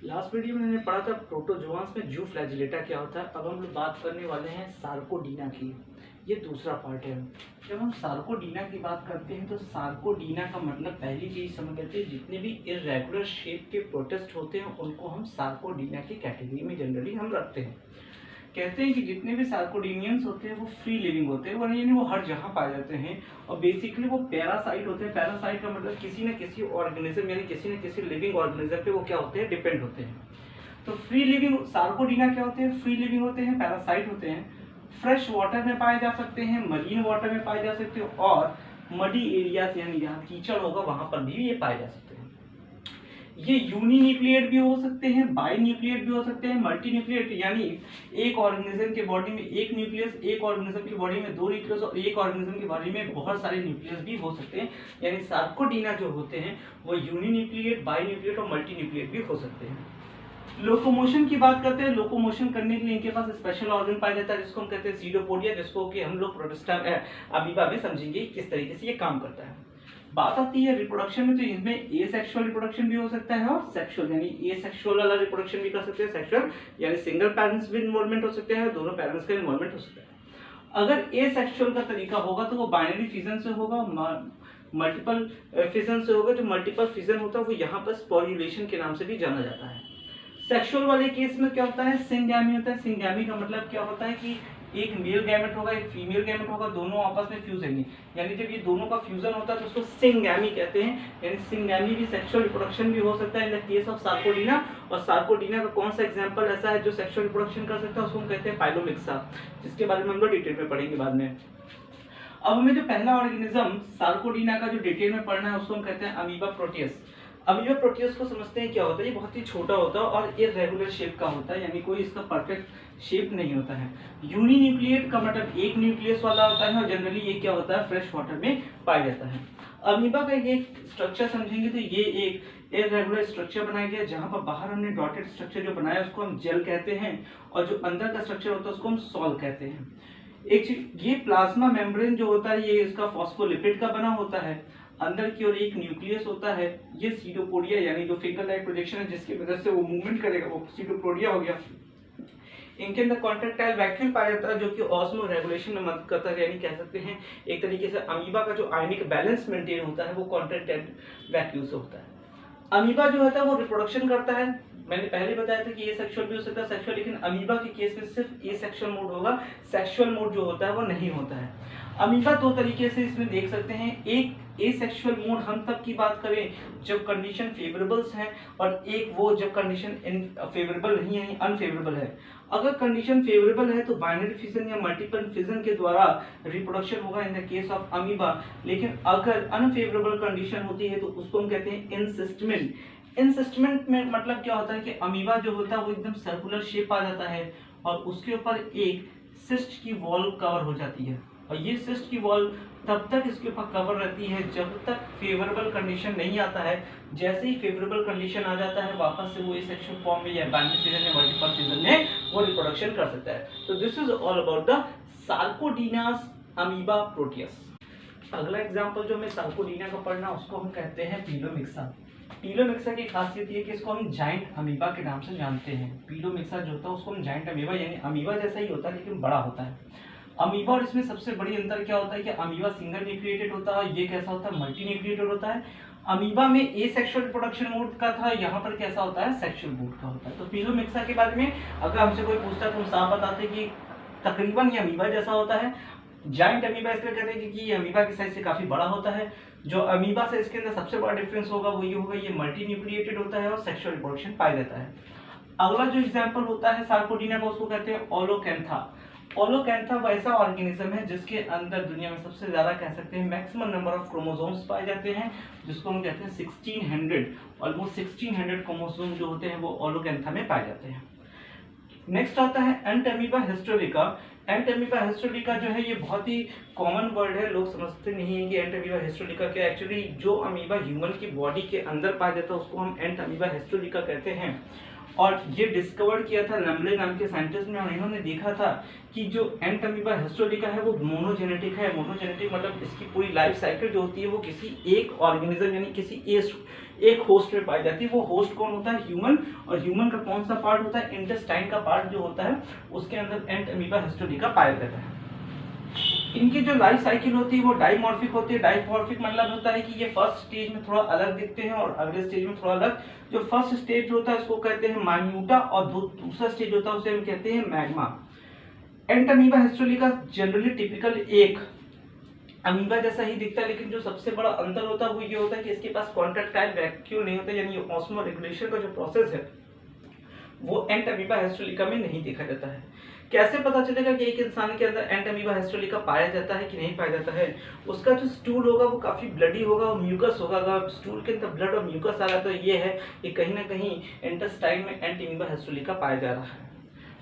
Last video में मैंने पढ़ा था प्रोटोजोआंस में जू फ्लैजिलेटा क्या होता है। अब हम लोग बात करने वाले हैं सार्कोडीना की। ये दूसरा पार्ट है। जब हम सार्कोडीना की बात करते हैं तो सार्कोडीना का मतलब पहली चीज समझ लेते हैं, जितने भी इरेगुलर शेप के प्रोटिस्ट होते हैं उनको हम सार्कोडीना की कैटेगरी में जनरली हम रखते हैं। कहते हैं कि जितने भी सार्कोडीनियंस होते हैं वो फ्री लिविंग होते हैं, यानी वो हर जगह पाए जाते हैं और बेसिकली वो पैरासाइट होते हैं। पैरासाइट का मतलब किसी न किसी ऑर्गेनिज्म यानी किसी न किसी लिविंग ऑर्गेनिज्म पे वो क्या होते हैं, डिपेंड होते हैं। तो फ्री लिविंग सार्कोडीना क्या होते हैं, फ्री लिविंग होते हैं, पैरासाइट होते हैं, फ्रेश वाटर में पाए जा सकते हैं, मरीन वाटर में पाए जा सकते हैं और मडी एरियाज यानी जहाँ कीचड़ होगा वहां पर भी ये पाए जा सकते हैं। ये यूनिन्यूक्लिएट भी हो सकते हैं, बाई न्यूक्लिएट भी हो सकते हैं, मल्टी न्यूक्लिएट यानी एक ऑर्गेनिज्म के बॉडी में एक न्यूक्लियस, एक ऑर्गेनिज्म की बॉडी में दो न्यूक्लियस और एक ऑर्गेनिज्म की बॉडी में बहुत सारे न्यूक्लियस भी हो सकते हैं। यानी सार्कोडीना जो होते हैं वो यूनिन्यूक्लिएट, बाई न्यूक्लिएट और मल्टी न्यूक्लिएट भी हो सकते हैं। लोकोमोशन की बात करते हैं। लोकोमोशन करने के लिए इनके पास स्पेशल ऑर्गन पाया जाता है जिसको हम कहते हैं सीडोपोडिया, जिसको कि हम लोग प्रोटिस्टा अमीबा में समझेंगे किस तरीके से ये काम करता है। बात आती है रिप्रोडक्शन में, तो इसमें एसेक्सुअल रिप्रोडक्शन भी हो सकता है और सेक्सुअल यानी एसेक्सुअल वाला रिप्रोडक्शन भी कर सकते हैं। सेक्सुअल यानी सिंगल पेरेंट्स भी इन्वॉल्वमेंट हो सकते हैं, दोनों पेरेंट्स का इन्वॉल्वमेंट हो सकता है। अगर एसेक्सुअल का तरीका होगा तो वो बाइनरी फिजन से होगा, मल्टीपल फिजन से होगा। जो मल्टीपल फिजन होता है वो यहाँ पर स्पोर्युलेशन के नाम से भी जाना जाता है। सेक्सुअल वाले केस में क्या होता है, सिंगैमी होता है। सिंगैमी का मतलब क्या होता है कि एक मेल गैमेट होगा, एक फीमेल गैमेट होगा, दोनों आपस में फ्यूज होंगे। यानी जब ये दोनों का फ्यूजन होता है तो उसको सिंगैमी कहते हैं। यानी सिंगैमी भी सेक्सुअल रिप्रोडक्शन भी हो सकता है in the case of Sarcodina. और सार्कोडीना का कौन सा एग्जांपल ऐसा है जो सेक्सुअल रिप्रोडक्शन कर सकता है, उसको हम कहते हैं पाइलोमिक्सा, जिसके बारे में हम लोग डिटेल में पढ़ेंगे बाद में। अब हमें जो पहला ऑर्गेनिज्म सार्कोडीना का जो डिटेल में पढ़ना है उसको हम कहते हैं अमीबा प्रोटियस। अमीबा प्रोटियस को समझते हैं क्या होता है। ये बहुत ही छोटा होता है और इरेगुलर शेप का होता है, यानी कोई इसका परफेक्ट शेप नहीं होता है। यूनिन्यूक्लिएट का मतलब एक न्यूक्लियस वाला होता है और जनरली ये क्या होता है, फ्रेश वाटर में पाया जाता है। अमीबा का एक स्ट्रक्चर समझेंगे तो ये एक इरेगुलर स्ट्रक्चर बनाया गया, जहां पर बाहर हमने डॉटेड स्ट्रक्चर जो बनाया उसको हम जेल कहते हैं और जो अंदर का स्ट्रक्चर होता है उसको हम सॉल कहते हैं। एक ये प्लाज्मा मेम्ब्रेन जो होता है ये इसका फॉस्फोलिपिड का बना होता है। अंदर की ओर एक न्यूक्लियस होता है। ये सीडोपोडिया यानी जो फिंगर लाइक प्रोजेक्शन है जिसकी वजह से वो मूवमेंट करेगा वो सीडोपोडिया हो गया। इनके अंदर कॉन्ट्रैक्टाइल वैक्यूल पाया जाता है जो कि ऑस्मो रेगुलेशन में मदद करता है, यानी कह सकते हैं एक तरीके से अमीबा का जो आयनिक बैलेंस मेंटेन होता है वो कॉन्ट्रैक्टाइल वैक्यूल से होता है। अमीबा जो होता है वो रिप्रोडक्शन करता है। मैंने पहले बताया था कि ये सेक्सुअल भी हो सकता है सेक्सुअल, लेकिन अमीबा के केस में सिर्फ ए सेक्सुअल मोड होगा, सेक्सुअल मोड जो होता है वो नहीं होता है। अमीबा दो तरीके से इसमें देख सकते हैं। एक एसेक्सुअल मोड हम तब की बात करें जब कंडीशन फेवरेबल्स हैं और एक वो जब कंडीशन फेवरेबल नहीं है, अनफेवरेबल है। अगर कंडीशन फेवरेबल है तो बाइनरी फिजन या मल्टीपल फिजन के द्वारा रिप्रोडक्शन होगा in the case of amoeba. लेकिन अगर अनफेवरेबल कंडीशन होती है तो उसको हम कहते हैं इनसिस्टमेंट। इनसिस्टमेंट में मतलब क्या होता है कि अमीबा जो होता है वो एकदम सर्कुलर शेप आ जाता है और उसके ऊपर एक सिस्ट की वॉल कवर हो जाती है और ये सिस्ट की वॉल तब तक इसके ऊपर कवर रहती है जब तक फेवरेबल कंडीशन नहीं आता है। जैसे ही फेवरेबल कंडीशन आ जाता है वापस से वो एसेक्सुअल फॉर्म में या बाइनरी फिजन या मल्टीपल फिजन में वो रिप्रोडक्शन कर सकता है। तो this is all about the sarcodinas amoeba proteus. अगला एग्जांपल जो हमें सार्कोडीना का पढ़ना उसको हम कहते हैं पीलोमिक्सा। पीलोमिक्सा की खासियत ये कि इसको हम जाइंट अमीबा के नाम से जानते हैं। पीलोमिक्सा जो होता है उसको हम जाइंट अमीबा यानी अमीबा जैसा ही होता है लेकिन बड़ा होता है। अमीबा और इसमें सबसे बड़ी अंतर क्या होता है कि अमीबा सिंगल न्यूक्लिएटेड होता है, ये कैसा होता है, मल्टी न्यूक्लिएटेड होता है। अमीबा में एसेक्सुअल रिप्रोडक्शन मोड का था, यहाँ पर कैसा होता है, सेक्सुअल मोड का होता है। तो पीलोमिक्सा के बारे में अगर हमसे कोई पूछता है तो हम साफ बताते कि तकरीबन ये अमीबा जैसा होता है। जाइंट अमीबा इसलिए कहते हैं क्योंकि ये अमीबा की साइज से काफी बड़ा होता है। जो अमीबा से इसके अंदर सबसे बड़ा डिफरेंस होगा वो ये होगा, ये मल्टी न्यूक्लिएटेड होता है और सेक्सुअल रिप्रोडक्शन पाया जाता है। अगला जो एग्जांपल होता है सार्कोडीना का उसको कहते हैं ओलोकैंथा। ओलोकैंथा वैसा ऑर्गेनिज्म है जिसके अंदर दुनिया में सबसे ज्यादा कह सकते हैं मैक्सिमम नंबर ऑफ क्रोमोसोम्स पाए जाते हैं, जिसको हम कहते हैं 1600। ऑलमोस्ट 1600 क्रोमोसोम जो होते हैं वो ओलोकैंथा में पाए जाते हैं। नेक्स्ट आता है एंटमीबा हिस्टोरिका। एंटमीबा हिस्टोरिका जो है ये बहुत ही कॉमन वर्ड है, लोग समझते नहीं है कि एंटमीबा हिस्टोरिका क्या। एक्चुअली जो अमीबा ह्यूमन की बॉडी के अंदर पाया जाता है उसको हम एंटमीबा हिस्टोरिका कहते हैं। और ये डिस्कवर किया था लम्बले नाम के साइंटिस्ट ने, और इन्होंने देखा था कि जो एंट अमीबा हिस्टोरिका है वो मोनोजेनेटिक है। मोनोजेनेटिक मतलब इसकी पूरी लाइफ साइकिल जो होती है वो किसी एक ऑर्गेनिज्म यानी किसी एक होस्ट में पाई जाती है। वो होस्ट कौन होता है? ह्यूमन। और ह्यूमन का कौन सा पार्ट होता है? इंटेस्टाइन का पार्ट जो होता है उसके अंदर एंट अमीबा हिस्टोरिका पाया जाता है। इनकी जो लाइफ साइकिल होती है वो डाइमॉर्फिक होती है। डाइमॉर्फिक मतलब होता है कि ये फर्स्ट स्टेज में थोड़ा अलग दिखते हैं और अगले स्टेज में थोड़ा अलग। जो फर्स्ट स्टेज होता है उसको कहते हैं माइन्यूटा और दूसरा स्टेज होता है उसे हम कहते हैं मैग्मा। एंट अमीबा हिस्टोरिका जनरली टिपिकल एक अमीबा जैसा ही दिखता है, लेकिन जो सबसे बड़ा अंतर होता है वो ये होता है कि इसके पास कॉन्ट्रैक्टाइल वैक्यूल नहीं होता, यानी ऑस्मो रेगुलेशन का जो प्रोसेस है वो एंट अमीबा हिस्टोरिका में नहीं देखा जाता है। कैसे पता चलेगा कि एक इंसान के अंदर एंट अमीबा हिस्टोरिका पाया जाता है कि नहीं पाया जाता है? उसका जो स्टूल होगा वो काफी ब्लडी होगा और म्यूकस होगा। अगर स्टूल के अंदर ब्लड और म्यूकस आ रहा है तो ये है कि कहीं ना कहीं इंटेस्टाइन में एंट अमीबा हिस्टोरिका पाया जा रहा है।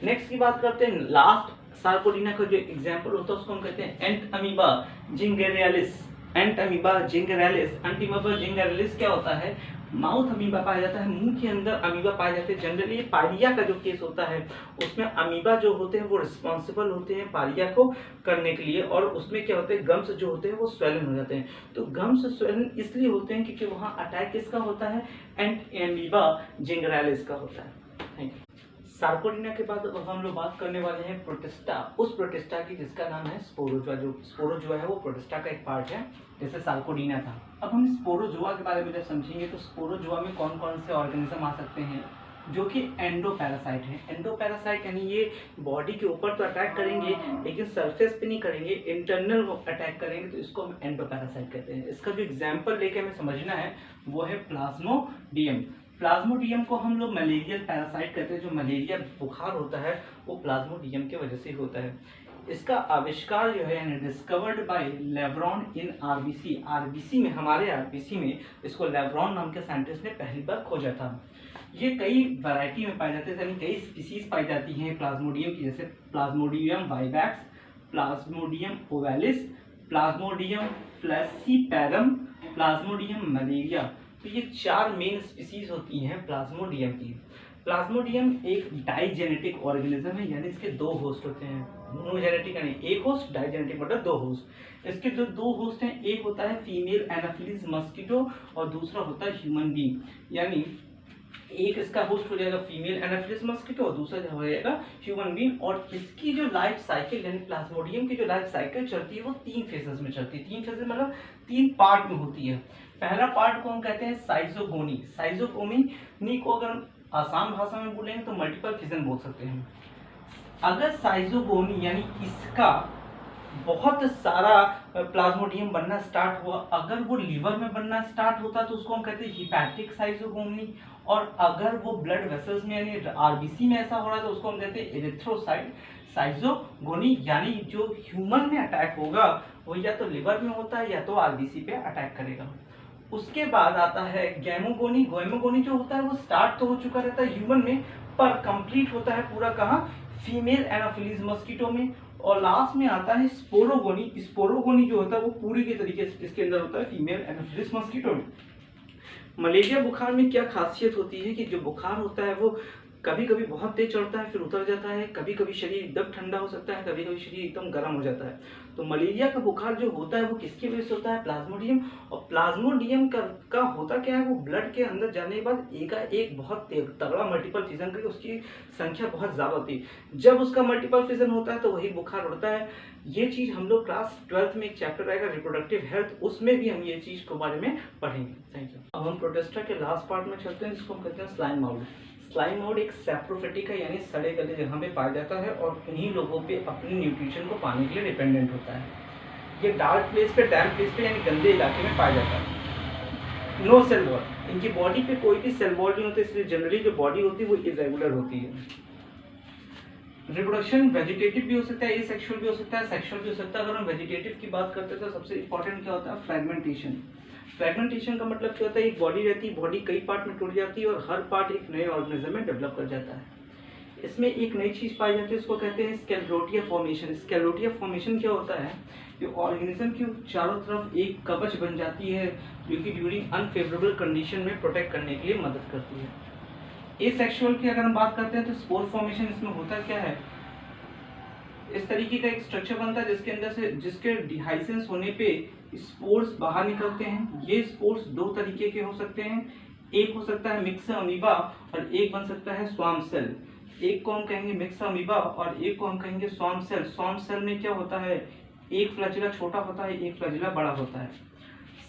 नेक्स्ट की बात करते हैं, लास्ट सार्कोडीना का जो एग्जाम्पल होता है उसको हम कहते हैं एंट अमीबा जिंगेरियालिस। एंट अमीबा जिंगेरियालिस, एंट अमीबा जिंगेरियालिस क्या होता है? माउथ अमीबा पाया जाता है, मुंह के अंदर अमीबा पाए जाते हैं। जनरली पायरिया का जो केस होता है उसमें अमीबा जो होते हैं वो रिस्पॉन्सिबल होते हैं पायरिया को करने के लिए, और उसमें क्या होते हैं गम्स जो होते हैं वो स्वेलन हो जाते हैं। तो गम्स स्वेलन इसलिए होते हैं क्योंकि वहाँ अटैक किसका होता है? एंट अमीबा जिंगेरियालिस का होता है। Thank you. सार्कोडीना के बाद अब हम लोग बात करने वाले हैं प्रोटिस्टा, उस प्रोटिस्टा की जिसका नाम है स्पोरोजुआ। जो स्पोरोजुआ है वो प्रोटिस्टा का एक पार्ट है जैसे सार्कोडीना था। अब हम स्पोरोजुआ के बारे में जब समझेंगे तो स्पोरोजुआ में कौन कौन से ऑर्गेनिज्म आ सकते हैं जो कि एंडोपैरासाइट है। एंडोपैरासाइट यानी ये बॉडी के ऊपर तो अटैक करेंगे लेकिन सरफेस पे नहीं करेंगे, इंटरनल अटैक करेंगे, तो इसको हम एंडोपैरासाइट कहते हैं। इसका जो एग्जाम्पल लेके हमें समझना है वो है प्लाज्मोडियम। प्लाज्मोडियम को हम लोग मलेरियल पैरासाइट कहते हैं। जो मलेरिया बुखार होता है वो प्लाज्मोडियम की वजह से होता है। इसका आविष्कार जो है यानी discovered by LeBron in RBC. RBC में, हमारे आरबीसी में इसको लेब्रॉन नाम के साइंटिस्ट ने पहली बार खोजा था। ये कई वैरायटी में पाए जाते हैं, यानी कई स्पीसीज पाई जाती हैं प्लाज्मोडियम की, जैसे plasmodium vivax, plasmodium ovalis, plasmodium falciparum, plasmodium malaria. तो ये 4 मेन स्पीसीज होती हैं प्लाज्मोडियम की। प्लाज्मोडियम एक डाइजेनेटिक ऑर्गेनिज्म है, यानी इसके 2 होस्ट होते हैं। मोनोजेनेटिक यानी एक होस्ट, डाइजेनेटिक मतलब 2 होस्ट। इसके जो 2 होस्ट हैं, एक होता है फीमेल एनाफिलिस मस्कीटो और दूसरा होता है ह्यूमन बीइंग। यानी एक इसका होस्ट हो जाएगा फीमेल एनाफिलिस मस्कीटो और दूसरा हो जाएगा ह्यूमन बीइंग। और इसकी जो लाइफ साइकिल यानी प्लाज्मोडियम की जो लाइफ साइकिल चलती है वो 3 फेजेस में चलती है। 3 फेजेस मतलब 3 पार्ट में होती है। पहला पार्ट को हम कहते हैं साइजोगोनी। साइजोगोनी को अगर आसान भाषा में बोलेंगे तो मल्टीपल फिजन बोल सकते हैं। अगर साइजोगोनी यानी इसका बहुत सारा प्लाज्मोडियम बनना स्टार्ट हुआ, अगर वो लीवर में बनना स्टार्ट होता तो उसको हम कहते हैं हिपैटिक साइजोगोनी। और अगर वो ब्लड वेसल्स में यानी आरबीसी में ऐसा हो रहा है तो उसको हम कहते हैं एरिथ्रोसाइट साइजोगोनी। यानी जो ह्यूमन में अटैक होगा वो या तो लिवर में होता है या तो आरबीसी पे अटैक करेगा। उसके बाद आता है गैमोगोनी। गैमोगोनी जो होता है वो स्टार्ट तो हो चुका रहता है ह्यूमन में, पर कंप्लीट होता है पूरा कहाँ? फीमेल एनाफिलिस मस्कीटो में। और लास्ट में आता है स्पोरोगोनी। स्पोरोगोनी जो होता है वो पूरी के तरीके से इसके अंदर होता है फीमेल एनाफिलिस मस्कीटो में। मलेरिया बुखार में क्या खासियत होती है कि जो बुखार होता है वो कभी कभी बहुत तेज चढ़ता है फिर उतर जाता है, कभी कभी शरीर एकदम ठंडा हो सकता है, कभी कभी शरीर एकदम गर्म हो जाता है। तो मलेरिया का बुखार जो होता है वो किसकी वजह से होता है? प्लाज्मोडियम। और प्लाज्मोडियम का होता क्या है? वो ब्लड के अंदर जाने के बाद एक बहुत तगड़ा मल्टीपल फिजन करके उसकी संख्या बहुत ज्यादा होती है। जब उसका मल्टीपल फिजन होता है तो वही बुखार उड़ता है। ये चीज हम लोग क्लास 12th में एक चैप्टर आएगा रिप्रोडक्टिव हेल्थ, उसमें भी हम ये चीज के बारे में पढ़ेंगे। Thank you. अब हम प्रोटिस्टा के लास्ट पार्ट में चलते हैं जिसको हम कहते हैं स्लाइम माउड। स्लाइम माउड एक सैप्रोफिटिक है, यानी सड़े गले जगह पे पाया जाता है और इन्हीं लोगों पे अपनी न्यूट्रिशन को पाने के लिए डिपेंडेंट होता है। ये डार्क प्लेस पे, डैम्प प्लेस पे यानी गंदे इलाके में पाया जाता है। नो सेल वॉल, इनकी बॉडी पे कोई भी सेल वॉल नहीं होता, इसलिए जनरली जो बॉडी होती है वो इरेगुलर होती है। रिप्रोडक्शन वेजिटेटिव भी हो सकता है, एसेक्सुअल भी हो सकता है, सेक्सुअल भी हो सकता है। अगर हम वेजिटेटिव की बात करते हैं तो सबसे इंपॉर्टेंट क्या होता है? फ्रेगमेंटेशन। फ्रेगमेंटेशन का मतलब क्या होता है? एक बॉडी रहती है, बॉडी कई पार्ट में टूट जाती है और हर पार्ट एक नए ऑर्गेनिज्म में डेवलप कर जाता है। इसमें एक नई चीज पाई जाती है, इसको कहते हैं स्केलेरोटिया फॉर्मेशन। स्केलेरोटिया फॉर्मेशन क्या होता है? जो ऑर्गेनिज्म के चारों तरफ एक कवच बन जाती है जो कि ड्यूरिंग अनफेवरेबल कंडीशन में प्रोटेक्ट करने के लिए मदद करती है। एसेक्सुअल की अगर हम बात करते हैं तो स्पोर फॉर्मेशन इसमें होता क्या है, इस तरीके का एक स्ट्रक्चर बनता है जिसके अंदर से जिसके डिहाइसेंस होने पे स्पोर्स बाहर निकलते हैं। ये स्पोर्स दो तरीके के हो सकते हैं, एक हो सकता है मिक्स अमीबा और एक बन सकता है स्वार्म सेल। एक को हम कहेंगे मिक्स अमीबा और एक को हम कहेंगे स्वार्म सेल। स्वार्म सेल में क्या होता है, एक फ्लैजिला छोटा होता है, एक फ्लैजिला बड़ा होता है।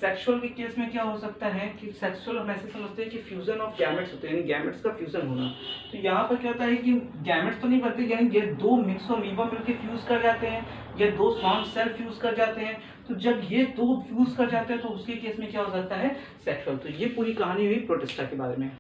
सेक्सुअल के केस में क्या हो सकता है कि सेक्सुअल हम ऐसे समझते हैं कि फ्यूजन ऑफ गैमेट्स होते हैं, यानी गैमेट्स का फ्यूजन होना। तो यहाँ पर क्या होता है कि गैमेट्स तो नहीं बनते, यानी ये दो मिक्सोमीबा मिलकर फ्यूज कर जाते हैं या दो स्वार्म सेल फ्यूज कर जाते हैं। तो जब ये दो फ्यूज कर जाते हैं तो उसके केस में क्या हो सकता है, सेक्सुअल। तो ये पूरी कहानी हुई प्रोटिस्टा के बारे में।